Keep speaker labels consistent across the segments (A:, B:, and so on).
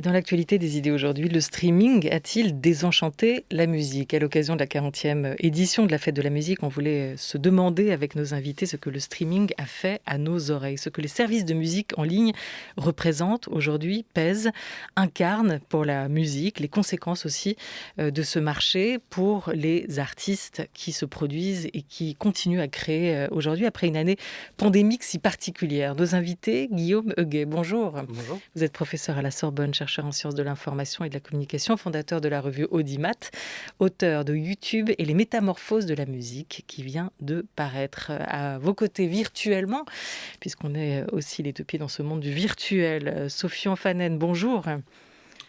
A: Et dans l'actualité des idées aujourd'hui, le streaming a-t-il désenchanté la musique? À l'occasion de la 40e édition de la Fête de la musique, on voulait se demander avec nos invités ce que le streaming a fait à nos oreilles, ce que les services de musique en ligne représentent aujourd'hui, pèsent, incarnent pour la musique, les conséquences aussi de ce marché pour les artistes qui se produisent et qui continuent à créer aujourd'hui après une année pandémique si particulière. Nos invités, Guillaume Huguet, bonjour.
B: Bonjour. Bonjour.
A: Vous êtes professeur à la Sorbonne, chercheur en sciences de l'information et de la communication, fondateur de la revue Audimat, auteur de YouTube et les métamorphoses de la musique qui vient de paraître. À vos côtés virtuellement, puisqu'on est aussi les deux pieds dans ce monde du virtuel, Sofian Fanen, bonjour.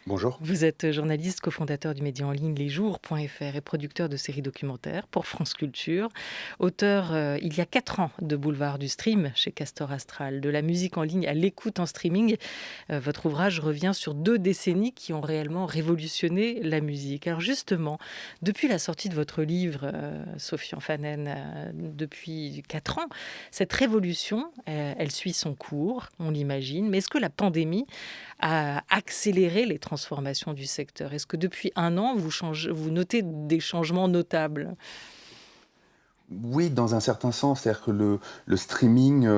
B: Bonjour.
A: Vous êtes journaliste, cofondateur du média en ligne lesjours.fr et producteur de séries documentaires pour France Culture. Auteur, il y a 4 ans, de Boulevard du Stream chez Castor Astral, de la musique en ligne à l'écoute en streaming. Votre ouvrage revient sur 2 décennies qui ont réellement révolutionné la musique. Alors justement, depuis la sortie de votre livre, Sofian Fanen, depuis 4 ans, cette révolution, elle suit son cours, on l'imagine. Mais est-ce que la pandémie a accéléré les transformations du secteur? Est-ce que depuis 1 an, vous notez des changements notables?
B: Oui, dans un certain sens, c'est-à-dire que le streaming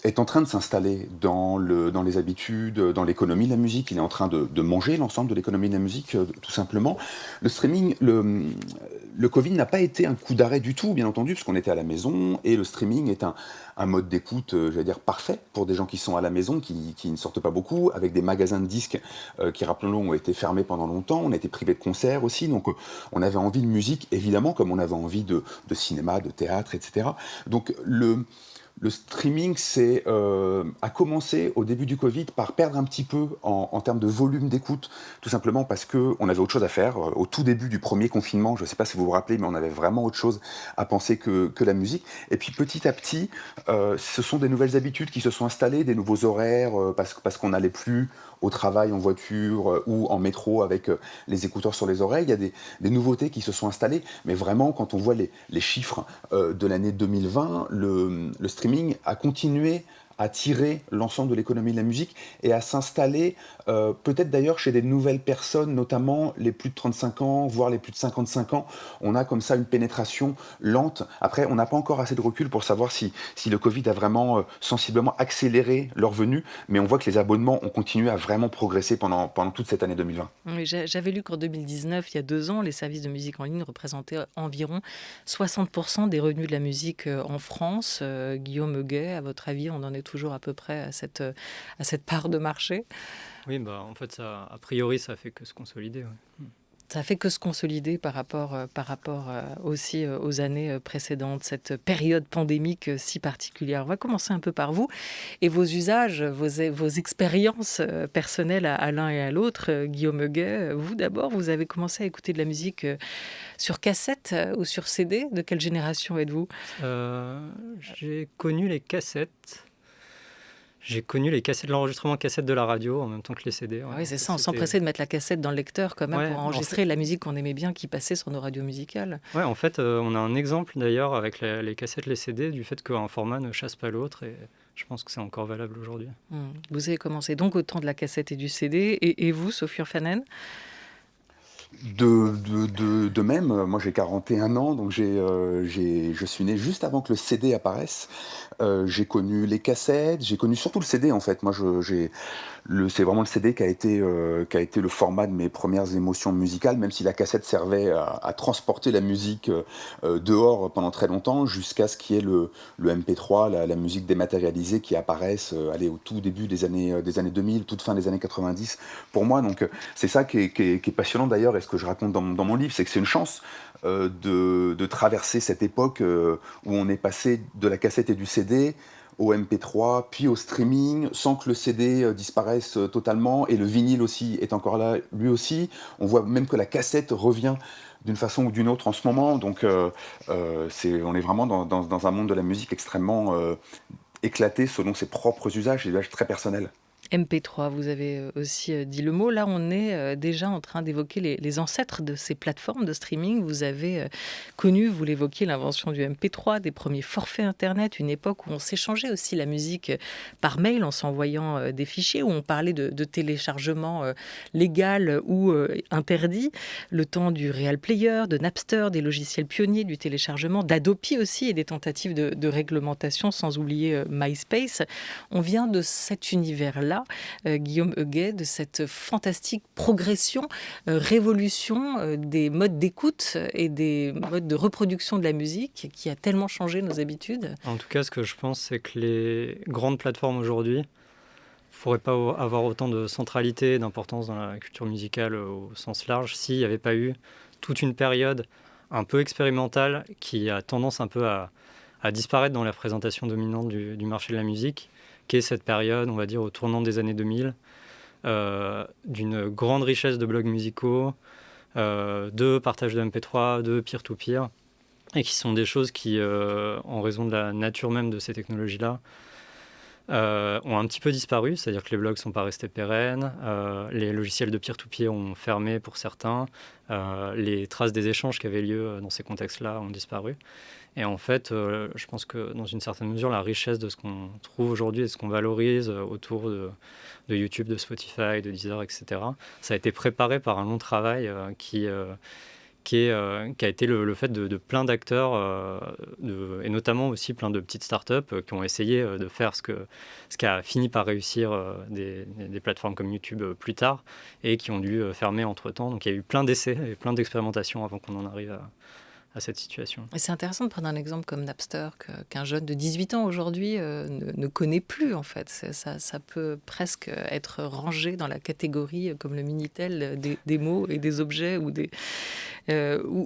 B: est en train de s'installer dans les habitudes, dans l'économie de la musique. Il est en train de manger l'ensemble de l'économie de la musique, tout simplement. Le streaming, le Covid n'a pas été un coup d'arrêt du tout, bien entendu, parce qu'on était à la maison, et le streaming est un mode d'écoute, j'allais dire, parfait pour des gens qui sont à la maison, qui ne sortent pas beaucoup, avec des magasins de disques qui, rappelons-le, ont été fermés pendant longtemps. On a été privés de concerts aussi, donc on avait envie de musique, évidemment, comme on avait envie de cinéma, de théâtre, etc. Donc le streaming a commencé au début du Covid par perdre un petit peu en termes de volume d'écoute, tout simplement parce qu'on avait autre chose à faire. Au tout début du premier confinement, je ne sais pas si vous vous rappelez, mais on avait vraiment autre chose à penser que la musique. Et puis petit à petit, ce sont des nouvelles habitudes qui se sont installées, des nouveaux horaires, parce qu'on n'allait plus au travail en voiture ou en métro avec les écouteurs sur les oreilles. Il y a des nouveautés qui se sont installées, mais vraiment, quand on voit les chiffres de l'année 2020, le streaming a continué à tirer l'ensemble de l'économie de la musique et à s'installer peut-être d'ailleurs chez des nouvelles personnes, notamment les plus de 35 ans, voire les plus de 55 ans. On a comme ça une pénétration lente. Après, on n'a pas encore assez de recul pour savoir si le Covid a vraiment sensiblement accéléré leur venue, mais on voit que les abonnements ont continué à vraiment progresser pendant toute cette année 2020.
A: Oui, j'avais lu qu'en 2019, il y a 2 ans, les services de musique en ligne représentaient environ 60% des revenus de la musique en France. Guillaume Huguet, à votre avis, on en est toujours à peu près à cette part de marché?
C: Oui, en fait, ça, a priori, ça fait que se consolider. Ouais.
A: Ça fait que se consolider par rapport aussi aux années précédentes, cette période pandémique si particulière. On va commencer un peu par vous et vos usages, vos expériences personnelles à l'un et à l'autre. Guillaume Huguet, vous d'abord, vous avez commencé à écouter de la musique sur cassette ou sur CD. De quelle génération êtes-vous?
C: J'ai connu les cassettes. J'ai connu l'enregistrement cassette de la radio en même temps que les CD.
A: Ouais. Oui, c'est ça, on s'empressait de mettre la cassette dans le lecteur quand même pour enregistrer la musique qu'on aimait bien qui passait sur nos radios musicales.
C: Ouais, en fait, on a un exemple d'ailleurs avec les cassettes, les CD, du fait qu'un format ne chasse pas l'autre et je pense que c'est encore valable aujourd'hui.
A: Vous avez commencé donc au temps de la cassette et du CD. Et vous, Sofian Fanen?
B: De même, moi j'ai 41 ans, donc je suis né juste avant que le CD apparaisse. J'ai connu les cassettes, j'ai connu surtout le CD en fait. Moi, c'est vraiment le CD qui a été le format de mes premières émotions musicales, même si la cassette servait à transporter la musique dehors pendant très longtemps, jusqu'à ce qu'il y ait le MP3, la musique dématérialisée qui apparaisse au tout début des années 2000, toute fin des années 90 pour moi. Donc c'est ça qui est passionnant d'ailleurs, et ce que je raconte dans mon livre, c'est que c'est une chance de traverser cette époque où on est passé de la cassette et du CD au MP3, puis au streaming, sans que le CD disparaisse totalement, et le vinyle aussi est encore là, lui aussi. On voit même que la cassette revient d'une façon ou d'une autre en ce moment, donc on est vraiment dans un monde de la musique extrêmement éclaté selon ses propres usages, des usages très personnels.
A: MP3, vous avez aussi dit le mot. Là, on est déjà en train d'évoquer les ancêtres de ces plateformes de streaming. Vous avez connu, vous l'évoquiez, l'invention du MP3, des premiers forfaits Internet, une époque où on s'échangeait aussi la musique par mail en s'envoyant des fichiers, où on parlait de téléchargement légal ou interdit. Le temps du Real Player, de Napster, des logiciels pionniers du téléchargement, d'Adopi aussi et des tentatives de réglementation, sans oublier MySpace. On vient de cet univers-là, Guillaume Huguet, de cette fantastique progression, révolution des modes d'écoute et des modes de reproduction de la musique qui a tellement changé nos habitudes.
C: En tout cas, ce que je pense, c'est que les grandes plateformes aujourd'hui ne pourraient pas avoir autant de centralité et d'importance dans la culture musicale au sens large s'il n'y avait pas eu toute une période un peu expérimentale qui a tendance un peu à disparaître dans la présentation dominante du marché de la musique, qui est cette période, on va dire, au tournant des années 2000, d'une grande richesse de blogs musicaux, de partage de MP3, de peer-to-peer, et qui sont des choses qui, en raison de la nature même de ces technologies-là, ont un petit peu disparu, c'est-à-dire que les blogs ne sont pas restés pérennes, les logiciels de peer-to-peer ont fermé pour certains, les traces des échanges qui avaient lieu dans ces contextes-là ont disparu. Et en fait, je pense que dans une certaine mesure, la richesse de ce qu'on trouve aujourd'hui et de ce qu'on valorise autour de YouTube, de Spotify, de Deezer, etc., ça a été préparé par un long travail qui a été le fait de plein d'acteurs, et notamment aussi plein de petites startups qui ont essayé de faire ce qui a fini par réussir des plateformes comme YouTube plus tard et qui ont dû fermer entre-temps. Donc il y a eu plein d'essais et plein d'expérimentations avant qu'on en arrive à cette situation.
A: Et c'est intéressant de prendre un exemple comme Napster qu'un jeune de 18 ans aujourd'hui ne connaît plus en fait. Ça peut presque être rangé dans la catégorie comme le Minitel des mots et des objets ou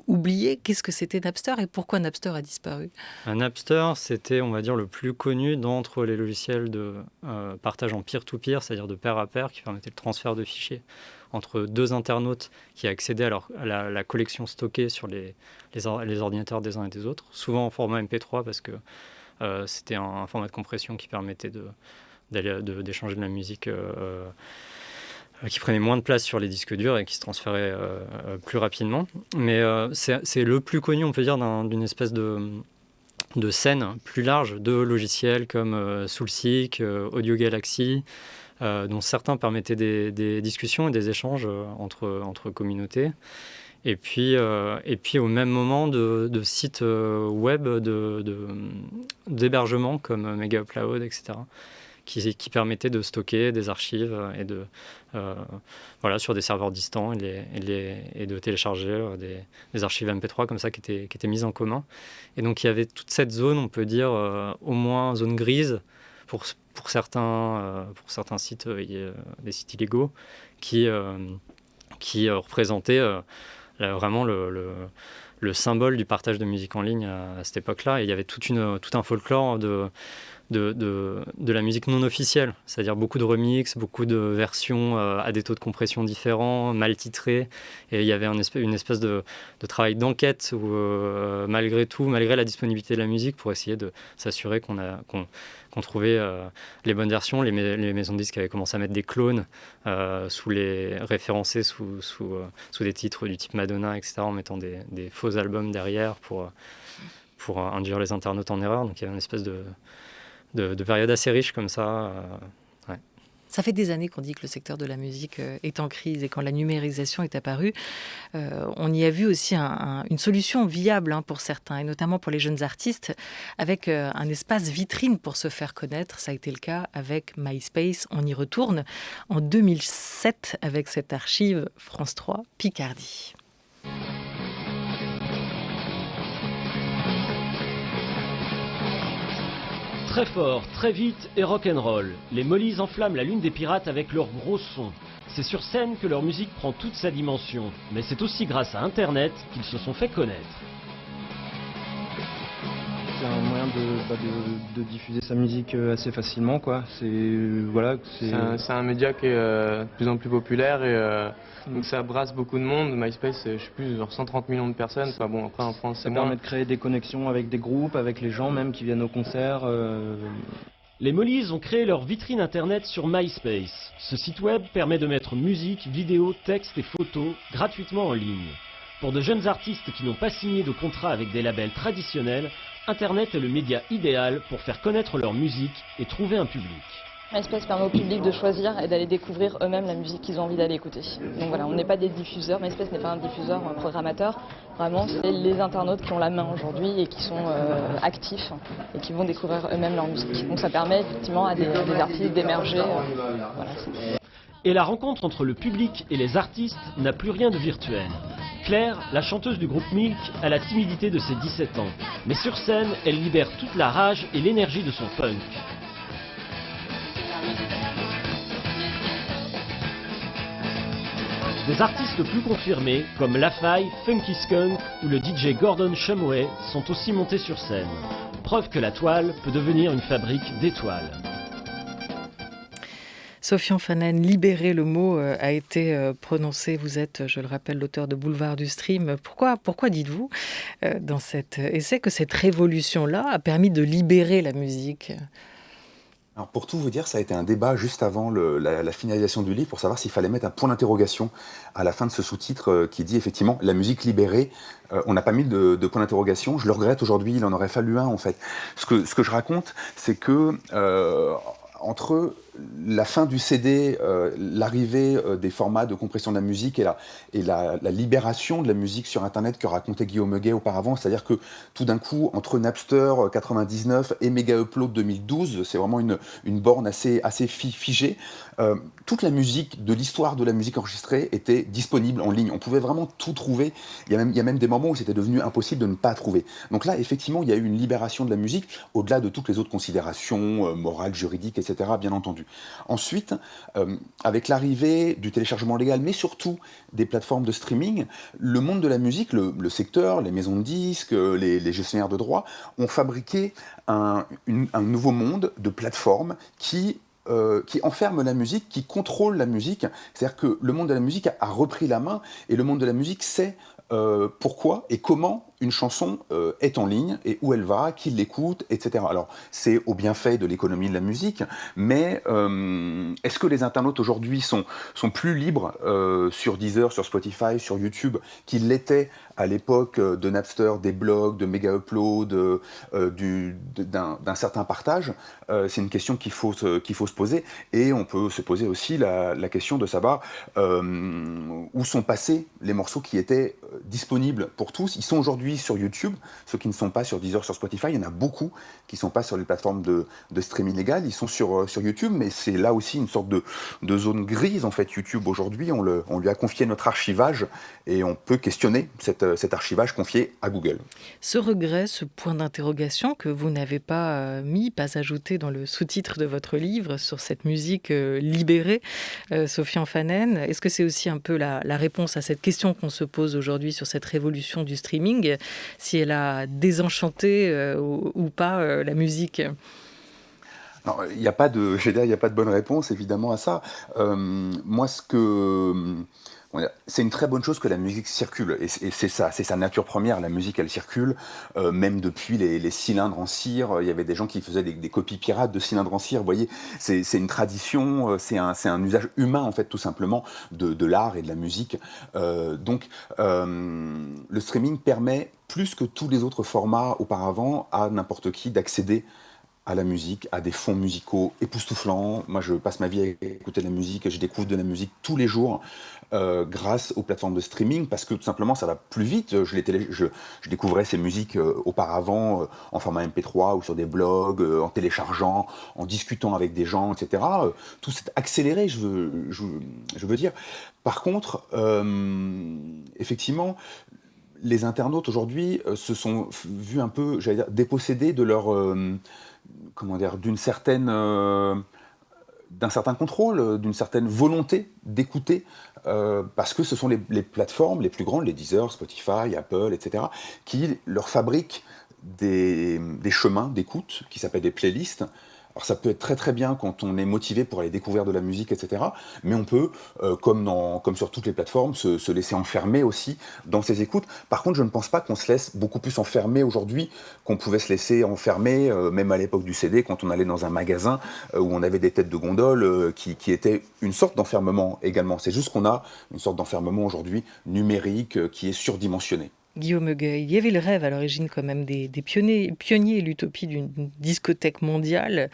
A: oublier. Qu'est-ce que c'était Napster et pourquoi Napster a disparu?
C: Napster, c'était, on va dire, le plus connu d'entre les logiciels de partage en peer-to-peer, c'est-à-dire de pair à pair, qui permettait le transfert de fichiers entre deux internautes qui accédaient à la collection stockée sur les ordinateurs des uns et des autres, souvent en format MP3 parce que c'était un format de compression qui permettait d'échanger de la musique qui prenait moins de place sur les disques durs et qui se transférait plus rapidement. Mais c'est le plus connu, on peut dire, d'une espèce de scène plus large de logiciels comme Soulseek, Audio Galaxy, dont certains permettaient des discussions et des échanges entre communautés. Et puis au même moment, de sites web d'hébergement comme Mega Upload, etc., qui permettaient de stocker des archives et sur des serveurs distants et de télécharger des archives MP3 comme ça qui étaient mises en commun. Et donc il y avait toute cette zone, on peut dire, au moins zone grise, pour certains sites, des sites illégaux, qui représentaient vraiment le symbole du partage de musique en ligne à cette époque-là. Et il y avait tout un folklore de la musique non officielle, c'est-à-dire beaucoup de remix, beaucoup de versions à des taux de compression différents, mal titrées, et il y avait une espèce de travail d'enquête où malgré la disponibilité de la musique, pour essayer de s'assurer qu'on trouvait les bonnes versions. Les maisons de disques avaient commencé à mettre des clones référencés sous des titres du type Madonna, etc., en mettant des faux albums derrière pour induire les internautes en erreur. Donc il y avait une espèce de période assez riche comme ça. Ouais.
A: Ça fait des années qu'on dit que le secteur de la musique est en crise et quand la numérisation est apparue, on y a vu aussi une solution viable pour certains et notamment pour les jeunes artistes avec un espace vitrine pour se faire connaître. Ça a été le cas avec MySpace. On y retourne en 2007 avec cette archive France 3 Picardie.
D: Très fort, très vite et rock'n'roll, les Mollies enflamment la lune des pirates avec leur gros son. C'est sur scène que leur musique prend toute sa dimension, mais c'est aussi grâce à Internet qu'ils se sont fait connaître.
E: C'est un moyen de diffuser sa musique assez facilement, quoi. C'est
F: un média qui est de plus en plus populaire et donc ça brasse beaucoup de monde. MySpace, je sais plus, genre 130 millions de personnes. Enfin bon, après en France,
E: ça permet de créer des connexions avec des groupes, avec les gens même qui viennent au concert.
D: Les Mollies ont créé leur vitrine internet sur MySpace. Ce site web permet de mettre musique, vidéo, texte et photos gratuitement en ligne. Pour de jeunes artistes qui n'ont pas signé de contrat avec des labels traditionnels, Internet est le média idéal pour faire connaître leur musique et trouver un public.
G: MySpace permet au public de choisir et d'aller découvrir eux-mêmes la musique qu'ils ont envie d'aller écouter. Donc voilà, on n'est pas des diffuseurs, MySpace n'est pas un diffuseur ou un programmateur. Vraiment, c'est les internautes qui ont la main aujourd'hui et qui sont actifs et qui vont découvrir eux-mêmes leur musique. Donc ça permet effectivement à des artistes d'émerger. Voilà,
D: et la rencontre entre le public et les artistes n'a plus rien de virtuel. Claire, la chanteuse du groupe Milk, a la timidité de ses 17 ans. Mais sur scène, elle libère toute la rage et l'énergie de son punk. Des artistes plus confirmés, comme Lafaille, Funky Skunk ou le DJ Gordon Shumway, sont aussi montés sur scène. Preuve que la toile peut devenir une fabrique d'étoiles.
A: Sofian Fanen, libérer le mot a été prononcé. Vous êtes, je le rappelle, l'auteur de Boulevard du Stream. Pourquoi dites-vous dans cet essai que cette révolution-là a permis de libérer la musique ?
B: Alors pour tout vous dire, ça a été un débat juste avant la finalisation du livre pour savoir s'il fallait mettre un point d'interrogation à la fin de ce sous-titre qui dit effectivement la musique libérée. On n'a pas mis de point d'interrogation. Je le regrette aujourd'hui, il en aurait fallu un en fait. Ce que je raconte, c'est que entre la fin du CD, l'arrivée des formats de compression de la musique et la libération de la musique sur Internet que racontait Guillaume Meguet auparavant, c'est-à-dire que tout d'un coup, entre Napster 99 et Mega Upload 2012, c'est vraiment une borne assez figée, toute la musique de l'histoire de la musique enregistrée était disponible en ligne. On pouvait vraiment tout trouver. Il y a même des moments où c'était devenu impossible de ne pas trouver. Donc là, effectivement, il y a eu une libération de la musique, au-delà de toutes les autres considérations morales, juridiques, etc., bien entendu. Ensuite, avec l'arrivée du téléchargement légal, mais surtout des plateformes de streaming, le monde de la musique, le secteur, les maisons de disques, les gestionnaires de droits, ont fabriqué un nouveau monde de plateformes qui enferme la musique, qui contrôle la musique. C'est-à-dire que le monde de la musique a repris la main et le monde de la musique sait pourquoi et comment une chanson est en ligne et où elle va, qui l'écoute, etc. Alors, c'est au bienfait de l'économie de la musique, mais est-ce que les internautes aujourd'hui sont plus libres sur Deezer, sur Spotify, sur YouTube qu'ils l'étaient à l'époque de Napster, des blogs, de Mega Upload, d'un certain partage? C'est une question qu'il faut se poser, et on peut se poser aussi la question de savoir où sont passés les morceaux qui étaient disponibles pour tous. Ils sont aujourd'hui sur YouTube, ceux qui ne sont pas sur Deezer, sur Spotify, il y en a beaucoup qui ne sont pas sur les plateformes de streaming légal, ils sont sur YouTube, mais c'est là aussi une sorte de zone grise en fait. YouTube aujourd'hui, on lui a confié notre archivage et on peut questionner cet archivage confié à Google.
A: Ce regret, ce point d'interrogation que vous n'avez pas pas ajouté dans le sous-titre de votre livre sur cette musique libérée, Sofian Fanen, est-ce que c'est aussi un peu la réponse à cette question qu'on se pose aujourd'hui sur cette révolution du streaming, si elle a désenchanté ou pas la musique?
B: Non, il n'y a pas de bonne réponse évidemment à ça. Moi, c'est une très bonne chose que la musique circule, et c'est sa nature première. La musique, elle circule, même depuis les cylindres en cire. Il y avait des gens qui faisaient des copies pirates de cylindres en cire. Vous voyez, c'est une tradition, c'est un usage humain en fait, tout simplement, de l'art et de la musique. Donc, le streaming permet plus que tous les autres formats auparavant à n'importe qui d'accéder à la musique, à des fonds musicaux époustouflants. Moi, je passe ma vie à écouter de la musique et je découvre de la musique tous les jours grâce aux plateformes de streaming, parce que tout simplement, ça va plus vite. Je découvrais ces musiques auparavant en format MP3 ou sur des blogs, en téléchargeant, en discutant avec des gens, etc. Tout s'est accéléré, je veux dire. Par contre, effectivement, les internautes aujourd'hui se sont vus un peu, j'allais dire, dépossédés de leur... d'un certain contrôle, d'une certaine volonté d'écouter, parce que ce sont les plateformes les plus grandes, les Deezer, Spotify, Apple, etc., qui leur fabriquent des chemins d'écoute qui s'appellent des playlists, Alors ça peut être très très bien quand on est motivé pour aller découvrir de la musique, etc. Mais on peut, comme sur toutes les plateformes, se laisser enfermer aussi dans ses écoutes. Par contre, je ne pense pas qu'on se laisse beaucoup plus enfermer aujourd'hui qu'on pouvait se laisser enfermer, même à l'époque du CD, quand on allait dans un magasin où on avait des têtes de gondole qui étaient une sorte d'enfermement également. C'est juste qu'on a une sorte d'enfermement aujourd'hui numérique qui est surdimensionné.
A: Guillaume Huguet, il y avait le rêve à l'origine quand même des pionniers et l'utopie d'une discothèque mondiale,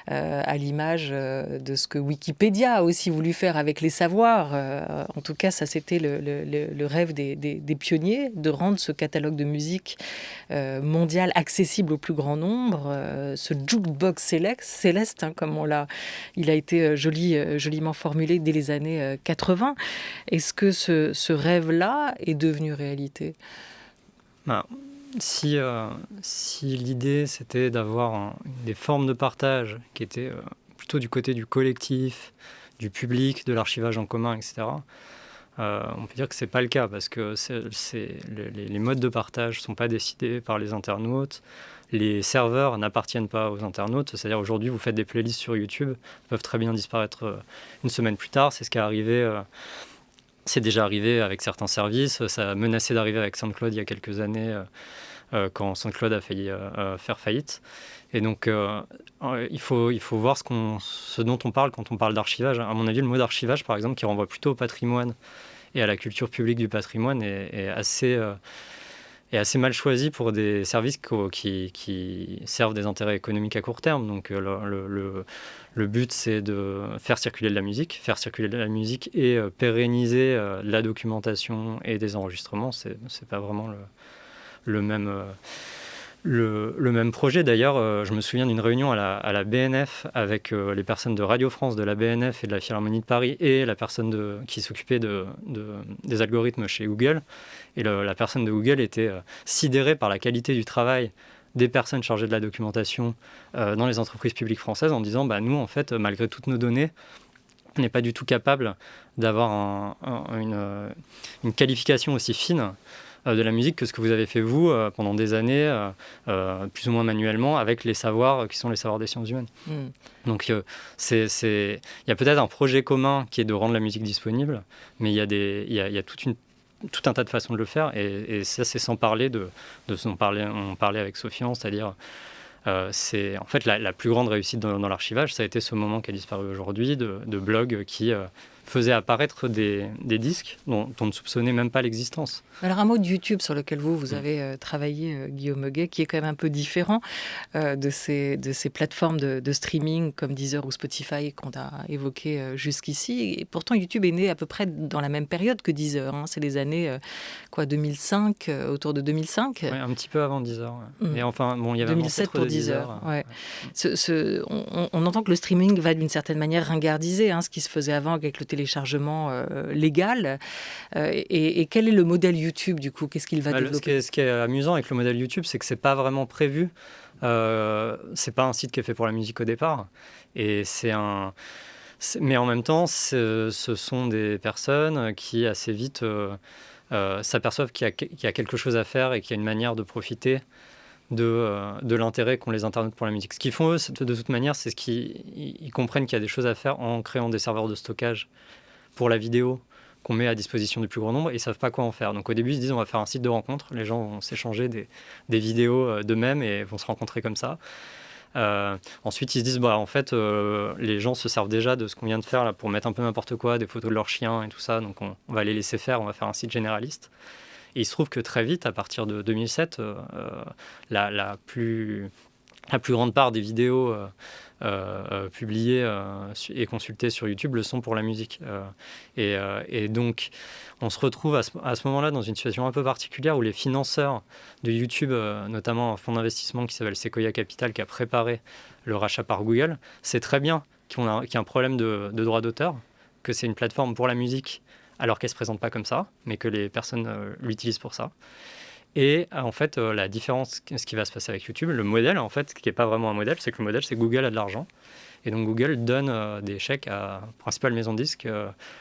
A: à l'image de ce que Wikipédia a aussi voulu faire avec les savoirs. En tout cas, ça c'était le rêve des pionniers, de rendre ce catalogue de musique mondial accessible au plus grand nombre. Ce jukebox céleste, hein, comme il a été joliment formulé dès les années 80. Est-ce que ce rêve-là est devenu réalité ?
C: Ben, si l'idée c'était d'avoir des formes de partage qui étaient plutôt du côté du collectif, du public, de l'archivage en commun, etc., on peut dire que c'est pas le cas parce que les modes de partage ne sont pas décidés par les internautes. Les serveurs n'appartiennent pas aux internautes. C'est-à-dire aujourd'hui, vous faites des playlists sur YouTube, elles peuvent très bien disparaître une semaine plus tard. C'est ce qui est arrivé. C'est déjà arrivé avec certains services. Ça a menacé d'arriver avec SoundCloud il y a quelques années quand SoundCloud a failli faire faillite. Et donc, il faut voir ce dont on parle quand on parle d'archivage. À mon avis, le mot d'archivage, par exemple, qui renvoie plutôt au patrimoine et à la culture publique du patrimoine, est assez mal choisi pour des services qui servent des intérêts économiques à court terme. Donc, le but, c'est de faire circuler de la musique et pérenniser la documentation et des enregistrements. C'est pas vraiment le même projet. D'ailleurs, je me souviens d'une réunion à la BNF avec les personnes de Radio France, de la BNF et de la Philharmonie de Paris et la personne qui s'occupait des algorithmes chez Google. Et la personne de Google était sidérée par la qualité du travail des personnes chargées de la documentation dans les entreprises publiques françaises en disant nous, en fait, malgré toutes nos données, on n'est pas du tout capable d'avoir une qualification aussi fine de la musique que ce que vous avez fait vous pendant des années, plus ou moins manuellement, avec les savoirs qui sont les savoirs des sciences humaines. Donc il y a peut-être un projet commun qui est de rendre la musique disponible, mais il y a tout un tas de façons de le faire, et ça c'est sans parler de ce dont on parlait avec Sofian, c'est-à-dire c'est en fait la plus grande réussite dans l'archivage, ça a été ce moment qui a disparu aujourd'hui de blogs qui faisaient apparaître des disques dont on ne soupçonnait même pas l'existence.
A: Alors un mot de YouTube sur lequel vous avez travaillé, Guillaume Huguet, qui est quand même un peu différent de ces plateformes de streaming comme Deezer ou Spotify qu'on a évoquées jusqu'ici. Et pourtant, YouTube est né à peu près dans la même période que Deezer. Hein. C'est les années 2005, autour de 2005.
C: Ouais, un petit peu avant Deezer. Ouais. Mais enfin, bon, il y avait
A: 2007 pour Deezer. Ouais. On entend que le streaming va d'une certaine manière ringardiser ce qui se faisait avant avec le téléchargement légal. Et quel est le modèle YouTube du coup ? Qu'est-ce qu'il va développer ?
C: Ce qui est amusant avec le modèle YouTube, c'est que c'est pas vraiment prévu. C'est pas un site qui est fait pour la musique au départ. Et mais en même temps, ce sont des personnes qui assez vite s'aperçoivent qu'il y a quelque chose à faire et qu'il y a une manière de profiter de l'intérêt qu'ont les internautes pour la musique. Ce qu'ils font, eux, de toute manière, c'est qu'ils comprennent qu'il y a des choses à faire en créant des serveurs de stockage pour la vidéo qu'on met à disposition du plus grand nombre, et ils ne savent pas quoi en faire. Donc au début, ils se disent on va faire un site de rencontre, les gens vont s'échanger des vidéos d'eux-mêmes et vont se rencontrer comme ça. Ensuite, ils se disent en fait, les gens se servent déjà de ce qu'on vient de faire là, pour mettre un peu n'importe quoi, des photos de leurs chiens et tout ça, donc on va les laisser faire, on va faire un site généraliste. Et il se trouve que très vite, à partir de 2007, la plus grande part des vidéos publiées et consultées sur YouTube le sont pour la musique. Et donc, on se retrouve à ce moment-là dans une situation un peu particulière où les financeurs de YouTube, notamment un fonds d'investissement qui s'appelle Sequoia Capital, qui a préparé le rachat par Google, c'est très bien qu'il y a un problème de droit d'auteur, que c'est une plateforme pour la musique, alors qu'elle ne se présente pas comme ça, mais que les personnes l'utilisent pour ça. Et en fait, la différence, ce qui va se passer avec YouTube, le modèle, en fait, qui n'est pas vraiment un modèle, c'est que le modèle, c'est que Google a de l'argent. Et donc Google donne des chèques à principales maisons de disques.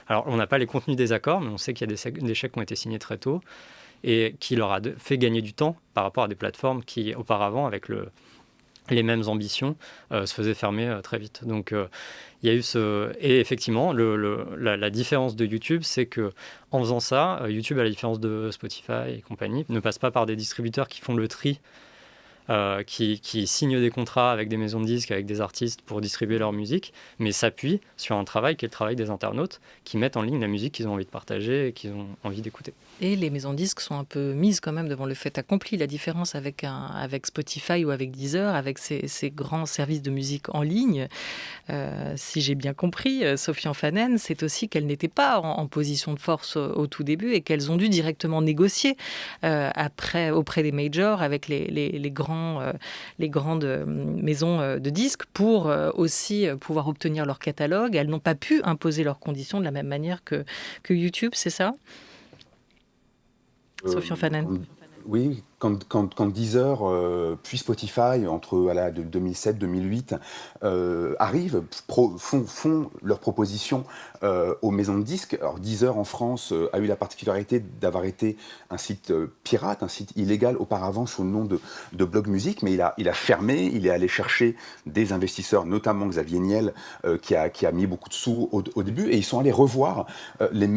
C: Alors, on n'a pas les contenus des accords, mais on sait qu'il y a des chèques qui ont été signés très tôt et qui leur a fait gagner du temps par rapport à des plateformes qui, auparavant, avec les mêmes ambitions, se faisaient fermer très vite. Donc il y a eu Et effectivement, la différence de YouTube, c'est qu'en faisant ça, YouTube, à la différence de Spotify et compagnie, ne passe pas par des distributeurs qui font le tri, qui signent des contrats avec des maisons de disques, avec des artistes pour distribuer leur musique, mais s'appuie sur un travail qui est le travail des internautes qui mettent en ligne la musique qu'ils ont envie de partager et qu'ils ont envie d'écouter.
A: Et les maisons de disques sont un peu mises quand même devant le fait accompli. La différence avec Spotify ou avec Deezer, avec ces grands services de musique en ligne, si j'ai bien compris, Sophie Enfanen, c'est aussi qu'elles n'étaient pas en position de force au tout début et qu'elles ont dû directement négocier auprès des majors avec les grandes maisons de disques pour aussi pouvoir obtenir leur catalogue. Elles n'ont pas pu imposer leurs conditions de la même manière que YouTube, c'est ça ? Sophie Enfanen.
B: Oui, quand Deezer puis Spotify, entre de 2007-2008, arrivent, font leurs propositions aux maisons de disques. Alors Deezer en France a eu la particularité d'avoir été un site pirate, un site illégal auparavant sous le nom de Blog Music, mais il a fermé, il est allé chercher des investisseurs, notamment Xavier Niel, qui a mis beaucoup de sous au début, et ils sont allés revoir les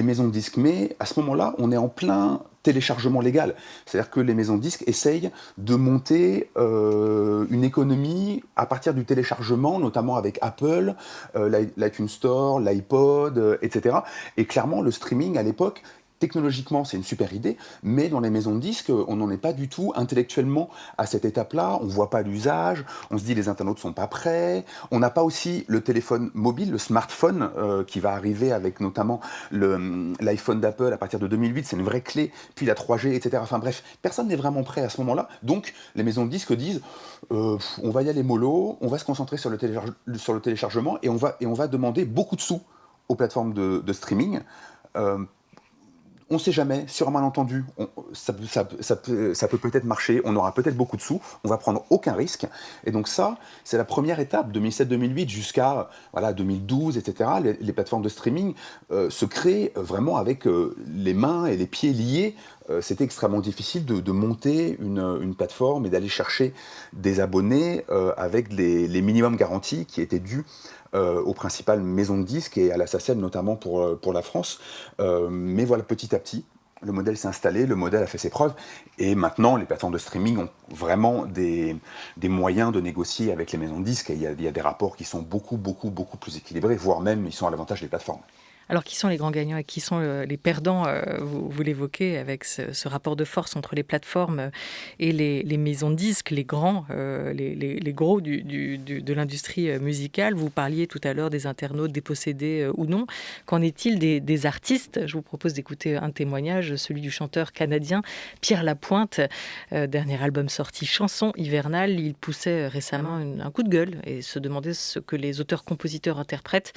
B: maisons de disques. Mais à ce moment-là, on est en plein téléchargement légal. C'est-à-dire que les maisons de disques essayent de monter une économie à partir du téléchargement, notamment avec Apple, l'iTunes Store, l'iPod, etc. Et clairement, le streaming à l'époque, technologiquement, c'est une super idée, mais dans les maisons de disques, on n'en est pas du tout intellectuellement à cette étape-là. On ne voit pas l'usage, on se dit les internautes ne sont pas prêts. On n'a pas aussi le téléphone mobile, le smartphone qui va arriver avec notamment l'iPhone d'Apple à partir de 2008. C'est une vraie clé, puis la 3G, etc. Enfin bref, personne n'est vraiment prêt à ce moment-là. Donc les maisons de disques disent on va y aller mollo, on va se concentrer sur le téléchargement et on va demander beaucoup de sous aux plateformes de streaming. On ne sait jamais, sur un malentendu, ça peut peut-être marcher, on aura peut-être beaucoup de sous, on va prendre aucun risque. Et donc ça, c'est la première étape, 2007-2008 jusqu'à 2012, etc. Les plateformes de streaming se créent vraiment avec les mains et les pieds liés. C'était extrêmement difficile de monter une plateforme et d'aller chercher des abonnés avec les minimums garantis qui étaient dus aux principales maisons de disques et à la SACEM notamment pour la France. Mais voilà, petit à petit, le modèle s'est installé, le modèle a fait ses preuves et maintenant les plateformes de streaming ont vraiment des moyens de négocier avec les maisons de disques et il y a des rapports qui sont beaucoup plus équilibrés, voire même ils sont à l'avantage des plateformes.
A: Alors, qui sont les grands gagnants et qui sont les perdants vous l'évoquez avec ce rapport de force entre les plateformes et les maisons de disques, les grands, les gros de l'industrie musicale. Vous parliez tout à l'heure des internautes dépossédés ou non. Qu'en est-il des artistes ? Je vous propose d'écouter un témoignage, celui du chanteur canadien Pierre Lapointe. Dernier album sorti, Chanson hivernale. Il poussait récemment un coup de gueule et se demandait ce que les auteurs, compositeurs, interprètes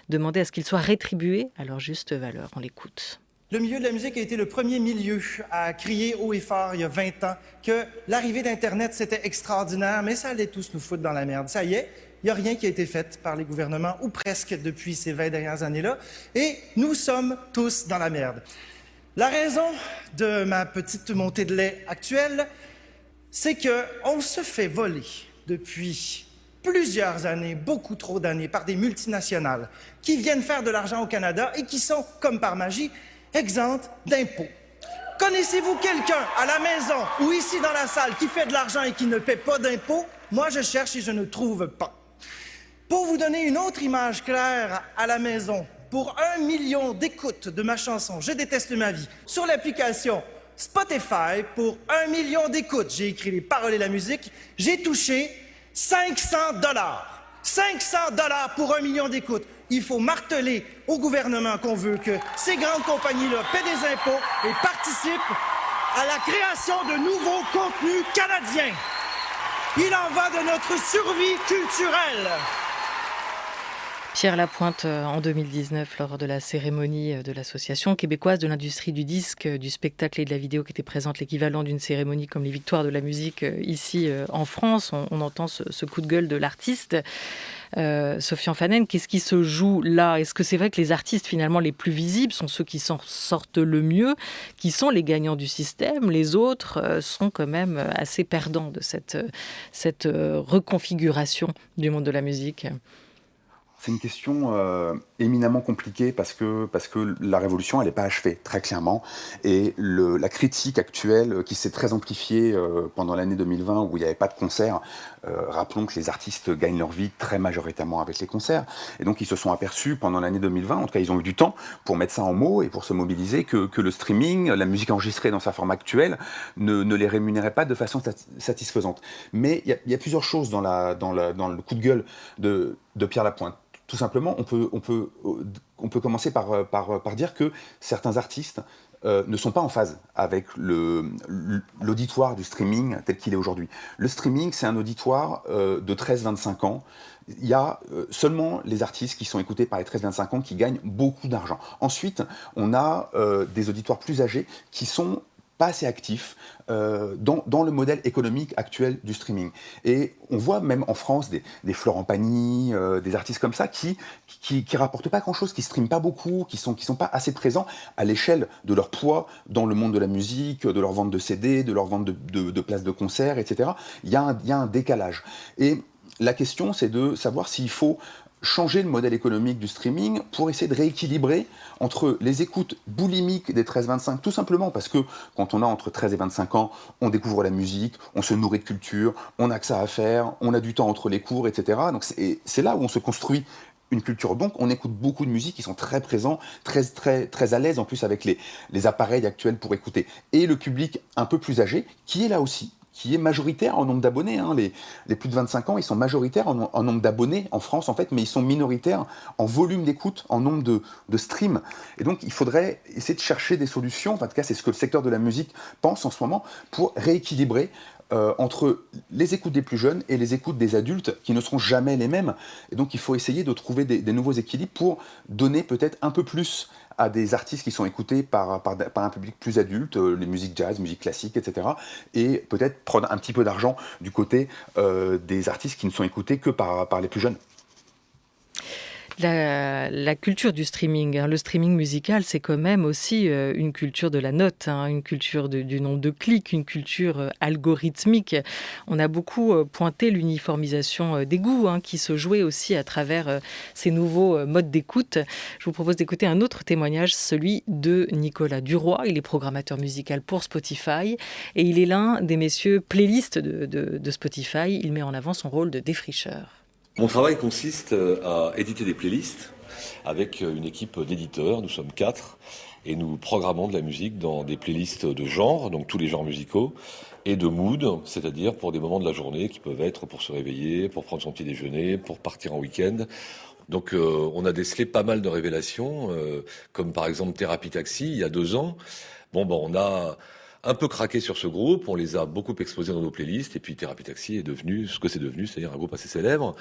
A: demandaient à ce qu'ils soient rétribués à leur juste valeur. On l'écoute.
H: Le milieu de la musique a été le premier milieu à crier haut et fort il y a 20 ans que l'arrivée d'Internet, c'était extraordinaire, mais ça allait tous nous foutre dans la merde. Ça y est, il n'y a rien qui a été fait par les gouvernements, ou presque depuis ces 20 dernières années-là, et nous sommes tous dans la merde. La raison de ma petite montée de lait actuelle, c'est qu'on se fait voler depuis plusieurs années, beaucoup trop d'années, par des multinationales qui viennent faire de l'argent au Canada et qui sont, comme par magie, exemptes d'impôts. Connaissez-vous quelqu'un à la maison ou ici dans la salle qui fait de l'argent et qui ne paie pas d'impôts? Moi, je cherche et je ne trouve pas. Pour vous donner une autre image claire à la maison, pour 1 million d'écoutes de ma chanson « Je déteste ma vie » sur l'application Spotify, pour 1 million d'écoutes, j'ai écrit les paroles et la musique, j'ai touché $500. $500 pour 1 million d'écoutes. Il faut marteler au gouvernement qu'on veut que ces grandes compagnies-là paient des impôts et participent à la création de nouveaux contenus canadiens. Il en va de notre survie culturelle.
A: Pierre Lapointe, en 2019, lors de la cérémonie de l'Association québécoise de l'industrie du disque, du spectacle et de la vidéo qui était présente, l'équivalent d'une cérémonie comme les Victoires de la musique ici en France. On entend ce coup de gueule de l'artiste. Sofiane Fanen, qu'est-ce qui se joue là? Est-ce que c'est vrai que les artistes finalement les plus visibles sont ceux qui s'en sortent le mieux, qui sont les gagnants du système? Les autres sont quand même assez perdants de cette reconfiguration du monde de la musique.
B: C'est une question éminemment compliquée parce que la révolution, elle n'est pas achevée, très clairement. Et la critique actuelle, qui s'est très amplifiée pendant l'année 2020, où il n'y avait pas de concerts, rappelons que les artistes gagnent leur vie très majoritairement avec les concerts. Et donc, ils se sont aperçus pendant l'année 2020, en tout cas, ils ont eu du temps pour mettre ça en mots et pour se mobiliser, que le streaming, la musique enregistrée dans sa forme actuelle, ne les rémunérait pas de façon satisfaisante. Mais il y a plusieurs choses dans le coup de gueule de Pierre Lapointe. Tout simplement, on peut commencer par dire que certains artistes ne sont pas en phase avec l'auditoire du streaming tel qu'il est aujourd'hui. Le streaming, c'est un auditoire de 13-25 ans. Il y a seulement les artistes qui sont écoutés par les 13-25 ans qui gagnent beaucoup d'argent. Ensuite, on a des auditoires plus âgés qui sont pas assez actifs dans le modèle économique actuel du streaming. Et on voit même en France des Florent Pagny, des artistes comme ça qui rapportent pas grand-chose, qui streament pas beaucoup, qui sont pas assez présents à l'échelle de leur poids dans le monde de la musique, de leur vente de CD, de leur vente de places de concert, etc. Il y a un décalage. Et la question, c'est de savoir s'il faut changer le modèle économique du streaming pour essayer de rééquilibrer entre les écoutes boulimiques des 13-25, tout simplement parce que quand on a entre 13 et 25 ans, on découvre la musique, on se nourrit de culture, on a que ça à faire, on a du temps entre les cours, etc. Donc c'est là où on se construit une culture. Donc on écoute beaucoup de musique qui sont très présents, très à l'aise en plus avec les appareils actuels pour écouter. Et le public un peu plus âgé, qui est là aussi, qui est majoritaire en nombre d'abonnés. Les plus de 25 ans, ils sont majoritaires en nombre d'abonnés en France, en fait, mais ils sont minoritaires en volume d'écoute, en nombre de streams. Et donc, il faudrait essayer de chercher des solutions, enfin, en tout cas, c'est ce que le secteur de la musique pense en ce moment, pour rééquilibrer entre les écoutes des plus jeunes et les écoutes des adultes, qui ne seront jamais les mêmes. Et donc, il faut essayer de trouver des nouveaux équilibres pour donner peut-être un peu plus à des artistes qui sont écoutés par un public plus adulte, les musiques jazz, musique classique, etc. Et peut-être prendre un petit peu d'argent du côté des artistes qui ne sont écoutés que par les plus jeunes.
A: La culture du streaming, le streaming musical, c'est quand même aussi une culture de la note, une culture du nombre de clics, une culture algorithmique. On a beaucoup pointé l'uniformisation des goûts qui se jouait aussi à travers ces nouveaux modes d'écoute. Je vous propose d'écouter un autre témoignage, celui de Nicolas Duroy. Il est programmateur musical pour Spotify et il est l'un des messieurs playlistes de Spotify. Il met en avant son rôle de défricheur.
I: Mon travail consiste à éditer des playlists avec une équipe d'éditeurs. Nous sommes 4 et nous programmons de la musique dans des playlists de genre, donc tous les genres musicaux, et de mood, c'est-à-dire pour des moments de la journée qui peuvent être pour se réveiller, pour prendre son petit déjeuner, pour partir en week-end. Donc on a décelé pas mal de révélations, comme par exemple Thérapie Taxi, il y a 2 ans. On a un peu craqué sur ce groupe, on les a beaucoup exposés dans nos playlists, et puis Thérapie Taxi est devenu ce que c'est devenu, c'est-à-dire un groupe assez célèbre.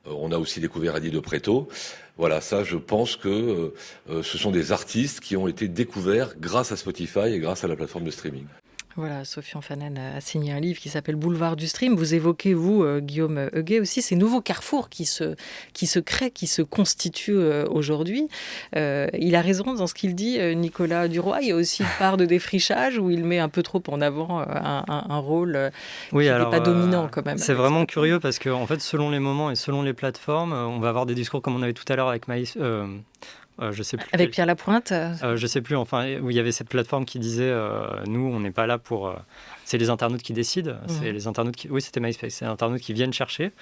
I: On a aussi découvert Eddie de Pretto. Voilà, ça, je pense que ce sont des artistes qui ont été découverts grâce à Spotify et grâce à la plateforme de streaming.
A: Voilà, Sofiane Fanen a signé un livre qui s'appelle Boulevard du Stream. Vous évoquez, vous, Guillaume Huguet, aussi ces nouveaux carrefours qui se créent, qui se constituent aujourd'hui. Il a raison dans ce qu'il dit, Nicolas Duroy. Il y a aussi une part de défrichage où il met un peu trop en avant un rôle qui n'est pas dominant quand même.
C: C'est vraiment curieux parce que, en fait, selon les moments et selon les plateformes, on va avoir des discours comme on avait tout à l'heure avec Maïs. Je sais plus.
A: Avec Pierre Lapointe
C: je sais plus, enfin, où il y avait cette plateforme qui disait nous, on n'est pas là pour. C'est les internautes qui décident. C'est les internautes qui. Oui, c'était MySpace. C'est les internautes qui viennent chercher.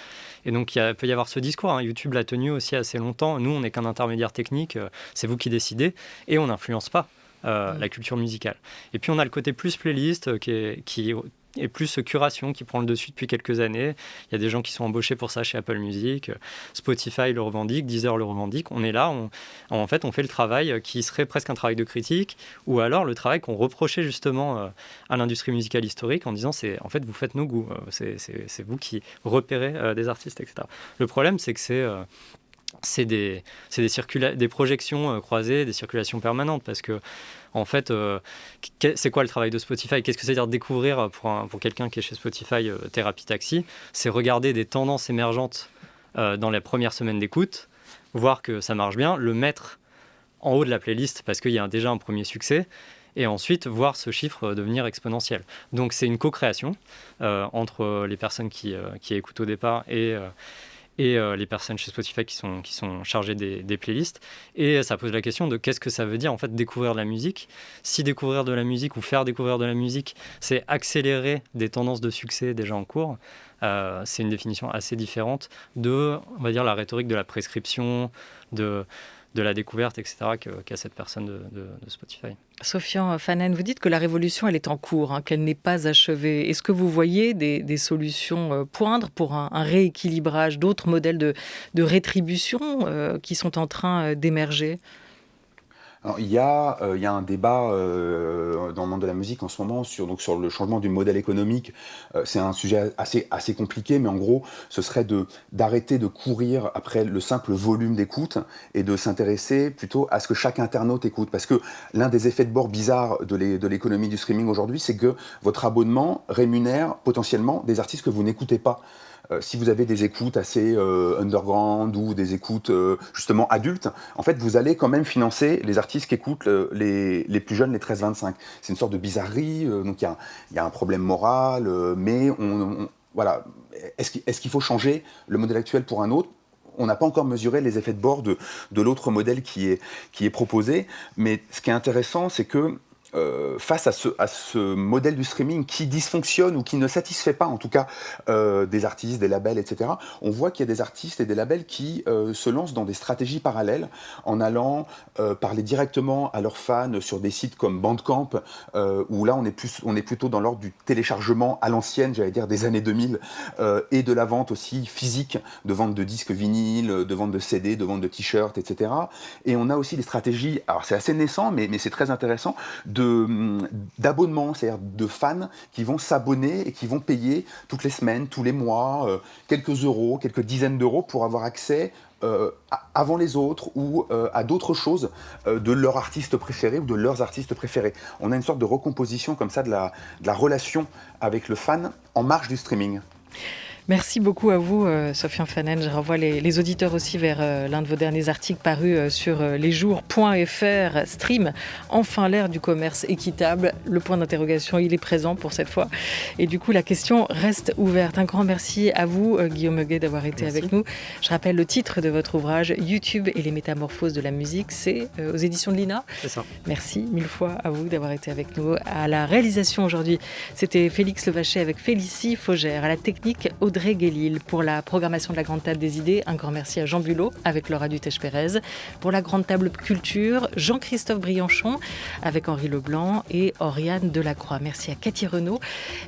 C: Et donc, il peut y avoir ce discours. YouTube l'a tenu aussi assez longtemps. Nous, on n'est qu'un intermédiaire technique. C'est vous qui décidez. Et on n'influence pas la culture musicale. Et puis, on a le côté plus playlist qui et plus curation qui prend le dessus depuis quelques années. Il y a des gens qui sont embauchés pour ça chez Apple Music, Spotify le revendique, Deezer le revendique. On est là, en fait, on fait le travail qui serait presque un travail de critique, ou alors le travail qu'on reprochait justement à l'industrie musicale historique en disant en fait, vous faites nos goûts, c'est vous qui repérez des artistes, etc. Le problème, c'est que c'est des projections croisées, des circulations permanentes, parce que en fait, c'est quoi le travail de Spotify? Qu'est-ce que c'est dire découvrir pour quelqu'un qui est chez Spotify Thérapie Taxi? C'est regarder des tendances émergentes dans les premières semaines d'écoute, voir que ça marche bien, le mettre en haut de la playlist parce qu'il y a déjà un premier succès, et ensuite voir ce chiffre devenir exponentiel. Donc c'est une co-création entre les personnes qui écoutent au départ et les personnes chez Spotify qui sont chargées des playlists. Et ça pose la question de qu'est-ce que ça veut dire en fait découvrir de la musique. Si découvrir de la musique ou faire découvrir de la musique, c'est accélérer des tendances de succès déjà en cours, c'est une définition assez différente de, on va dire, la rhétorique de la prescription, de la découverte, etc., qu'a cette personne de Spotify.
A: Sofian Fanen, vous dites que la révolution, elle est en cours, qu'elle n'est pas achevée. Est-ce que vous voyez des solutions poindre pour un rééquilibrage, d'autres modèles de rétribution qui sont en train d'émerger ?
B: Alors, il y a un débat dans le monde de la musique en ce moment sur le changement du modèle économique. C'est un sujet assez compliqué, mais en gros, ce serait d'arrêter de courir après le simple volume d'écoute et de s'intéresser plutôt à ce que chaque internaute écoute. Parce que l'un des effets de bord bizarres de l'économie du streaming aujourd'hui, c'est que votre abonnement rémunère potentiellement des artistes que vous n'écoutez pas. Si vous avez des écoutes assez underground ou des écoutes justement adultes, en fait, vous allez quand même financer les artistes qui écoutent les plus jeunes, les 13-25. C'est une sorte de bizarrerie, donc il y a un problème moral, mais voilà. Est-ce qu'il faut changer le modèle actuel pour un autre ? On n'a pas encore mesuré les effets de bord de l'autre modèle qui est proposé, mais ce qui est intéressant, c'est que face à ce modèle du streaming qui dysfonctionne ou qui ne satisfait pas en tout cas des artistes, des labels, etc., on voit qu'il y a des artistes et des labels qui se lancent dans des stratégies parallèles en allant parler directement à leurs fans sur des sites comme Bandcamp, où là on est plutôt dans l'ordre du téléchargement à l'ancienne, j'allais dire des années 2000, et de la vente aussi physique, de vente de disques vinyles, de vente de CD, de vente de t-shirts, etc. Et on a aussi des stratégies, alors c'est assez naissant, mais c'est très intéressant, d'abonnements, c'est-à-dire de fans qui vont s'abonner et qui vont payer toutes les semaines, tous les mois, quelques euros, quelques dizaines d'euros pour avoir accès avant les autres ou à d'autres choses de leur artiste préféré ou de leurs artistes préférés. On a une sorte de recomposition comme ça de la relation avec le fan en marge du streaming.
A: Merci beaucoup à vous, Sofian Fanen. Je renvoie les auditeurs aussi vers l'un de vos derniers articles parus sur lesjours.fr. Stream, enfin l'ère du commerce équitable. Le point d'interrogation, il est présent pour cette fois. Et du coup, la question reste ouverte. Un grand merci à vous, Guillaume Huguet, d'avoir été avec nous. Je rappelle le titre de votre ouvrage, YouTube et les métamorphoses de la musique. C'est aux éditions de l'INA.
C: C'est ça.
A: Merci mille fois à vous d'avoir été avec nous. À la réalisation aujourd'hui, c'était Félix Levaché avec Félicie Faugère. À la technique, Audrey Guélil. Pour la programmation de la Grande Table des Idées, un grand merci à Jean Bulot avec Laura Dutèche-Pérez. Pour la Grande Table Culture, Jean-Christophe Brianchon avec Henri Leblanc et Oriane Delacroix. Merci à Cathy Renaud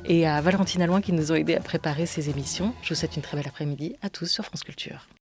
A: et à Valentine Alloin qui nous ont aidés à préparer ces émissions. Je vous souhaite une très belle après-midi à tous sur France Culture.